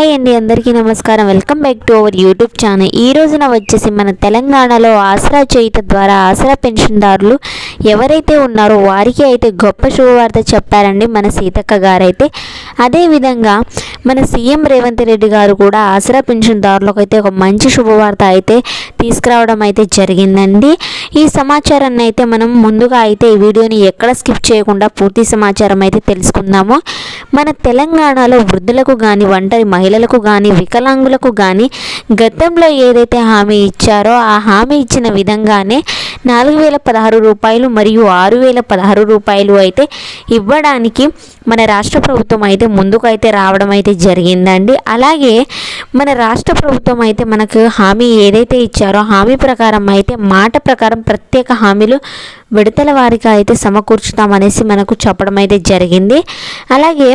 Hi అండి, అందరికీ నమస్కారం. Welcome back to our YouTube channel. ఈ రోజున వచ్చేసి మన తెలంగాణలో ఆసరా చేయుత ద్వారా ఆసరా పెన్షన్దారులు ఎవరైతే ఉన్నారో వారికి అయితే గొప్ప శుభవార్త చెప్పారండి మన సీతక్క గారైతే. అదేవిధంగా మన సీఎం రేవంత్ రెడ్డి గారు కూడా ఆసరా పెన్షన్దారులకు అయితే ఒక మంచి శుభవార్త అయితే తీసుకురావడం అయితే జరిగిందండి. ఈ సమాచారాన్ని అయితే మనం ముందుగా అయితే ఈ వీడియోని ఎక్కడ స్కిప్ చేయకుండా పూర్తి సమాచారం అయితే తెలుసుకుందాము. మన తెలంగాణలో వృద్ధులకు కానీ, ఒంటరి మహిళలకు కానీ, వికలాంగులకు కానీ గతంలో ఏదైతే హామీ ఇచ్చారో ఆ హామీ ఇచ్చిన విధంగానే 4016 రూపాయలు మరియు 6016 రూపాయలు అయితే ఇవ్వడానికి మన రాష్ట్ర ప్రభుత్వం అయితే ముందుకు అయితే రావడం అయితే జరిగిందండి. అలాగే మన రాష్ట్ర ప్రభుత్వం అయితే మనకు హామీ ఏదైతే ఇచ్చారో హామీ ప్రకారం అయితే మాట ప్రకారం ప్రత్యేక హామీలు విడతల వారిగా అయితే సమకూర్చుతామనేసి మనకు చెప్పడం అయితే జరిగింది. అలాగే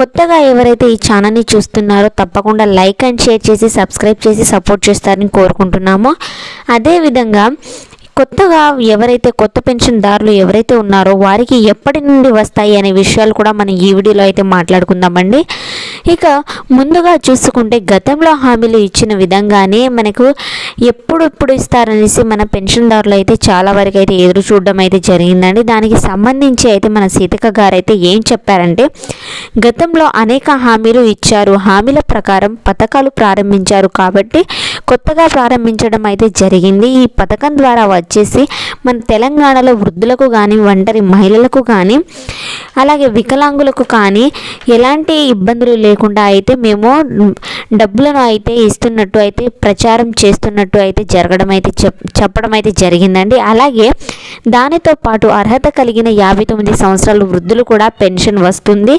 కొత్తగా ఎవరైతే ఈ ఛానల్ని చూస్తున్నారో తప్పకుండా లైక్ అండ్ షేర్ చేసి సబ్స్క్రైబ్ చేసి సపోర్ట్ చేస్తారని కోరుకుంటున్నాము. అదేవిధంగా కొత్తగా ఎవరైతే కొత్త పెన్షన్దారులు ఎవరైతే ఉన్నారో వారికి ఎప్పటి నుండి వస్తాయి అనే విషయాలు కూడా మనం ఈ వీడియోలో అయితే మాట్లాడుకుందామండి. ఇక ముందుగా చూసుకుంటే గతంలో హామీలు ఇచ్చిన విధంగానే మనకు ఎప్పుడు ఇస్తారనేసి మన పెన్షన్దారులు అయితే చాలా వరకు అయితే ఎదురు చూడడం అయితే జరిగిందండి. దానికి సంబంధించి అయితే మన సీతక్క గారు అయితే ఏం చెప్పారంటే, గతంలో అనేక హామీలు ఇచ్చారు, హామీల ప్రకారం పథకాలు ప్రారంభించారు కాబట్టి కొత్తగా ప్రారంభించడం అయితే జరిగింది. ఈ పథకం ద్వారా వచ్చేసి మన తెలంగాణలో వృద్ధులకు కానీ, ఒంటరి మహిళలకు కానీ, అలాగే వికలాంగులకు కానీ ఎలాంటి ఇబ్బందులు లేకుండా అయితే మేము డబ్బులను అయితే ఇస్తున్నట్టు అయితే ప్రచారం చేస్తున్నట్టు అయితే జరగడం అయితే చెప్పడం అయితే జరిగిందండి. అలాగే దానితో పాటు అర్హత కలిగిన 59 సంవత్సరాల వృద్ధులు కూడా పెన్షన్ వస్తుంది,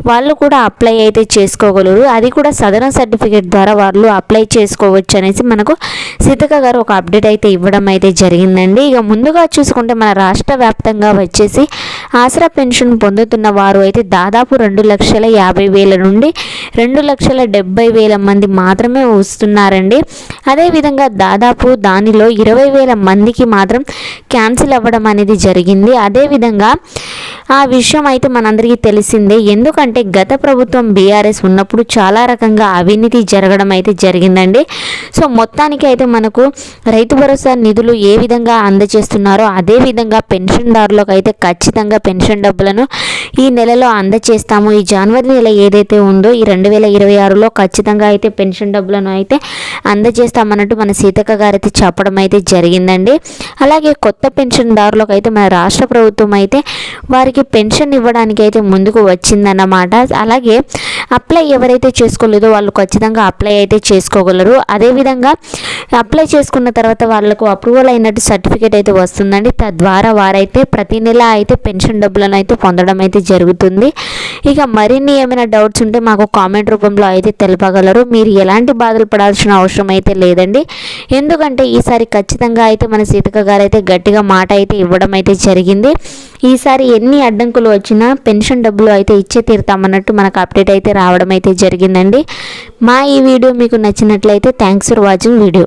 వాళ్ళు కూడా అప్లై అయితే చేసుకోగలరు, అది కూడా సదరన్ సర్టిఫికేట్ ద్వారా వాళ్ళు అప్లై చేసుకోవచ్చు అనేసి మనకు సీతక్క గారు ఒక అప్డేట్ అయితే ఇవ్వడం అయితే జరిగిందండి. ఇక ముందుగా చూసుకుంటే మన రాష్ట్ర వ్యాప్తంగా వచ్చేసి ఆసరా పెన్షన్ పొందుతున్న వారు అయితే దాదాపు 2,50,000 నుండి 2,70,000 మంది మాత్రమే వస్తున్నారండి. అదేవిధంగా దాదాపు దానిలో 20,000 మందికి మాత్రం క్యాన్సిల్ అవ్వడం అనేది జరిగింది. అదేవిధంగా ఆ విషయం అయితే మనందరికీ తెలిసిందే, ఎందుకంటే గత ప్రభుత్వం బీఆర్ఎస్ ఉన్నప్పుడు చాలా రకంగా అవినీతి జరగడం అయితే జరిగిందండి. సో మొత్తానికి అయితే మనకు రైతు భరోసా నిధులు ఏ విధంగా అందజేస్తున్నారో అదే విధంగా పెన్షన్దారులకు అయితే ఖచ్చితంగా పెన్షన్ డబ్బులను ఈ నెలలో అందజేస్తాము. ఈ జనవరి నెల ఏదైతే ఉందో ఈ 2026లో ఖచ్చితంగా అయితే పెన్షన్ డబ్బులను అయితే అందజేస్తామన్నట్టు మన సీతక్క గారు అయితే చెప్పడం అయితే జరిగిందండి. అలాగే కొత్త పెన్షన్దారులకు అయితే మన రాష్ట్ర ప్రభుత్వం అయితే వారికి పెన్షన్ ఇవ్వడానికి అయితే ముందుకు వచ్చిందన్నమాట. అలాగే అప్లై ఎవరైతే చేసుకోలేదో వాళ్ళు ఖచ్చితంగా అప్లై అయితే చేసుకోగలరు. అదేవిధంగా అప్లై చేసుకున్న తర్వాత వాళ్ళకు అప్రూవల్ అయినట్టు సర్టిఫికేట్ అయితే వస్తుందండి. తద్వారా వారైతే ప్రతి నెల అయితే పెన్షన్ డబ్బులను అయితే పొందడం అయితే జరుగుతుంది. ఇక మరిన్ని ఏమైనా డౌట్స్ ఉంటే మాకు కామెంట్ రూపంలో అయితే తెలపగలరు. మీరు ఎలాంటి బాధలు పడాల్సిన అవసరం అయితే లేదండి, ఎందుకంటే ఈసారి ఖచ్చితంగా అయితే మన సీతక్క గారు అయితే గట్టిగా మాట అయితే ఇవ్వడం అయితే జరిగింది. ఈసారి ఎన్ని అడ్డంకులు వచ్చినా పెన్షన్ డబ్బులు అయితే ఇచ్చే తీరుతామన్నట్టు మనకు అప్డేట్ అయితే రావడం అయితే జరిగిందండి. మా ఈ వీడియో మీకు నచ్చినట్లయితే థ్యాంక్స్ ఫర్ వాచింగ్ వీడియో.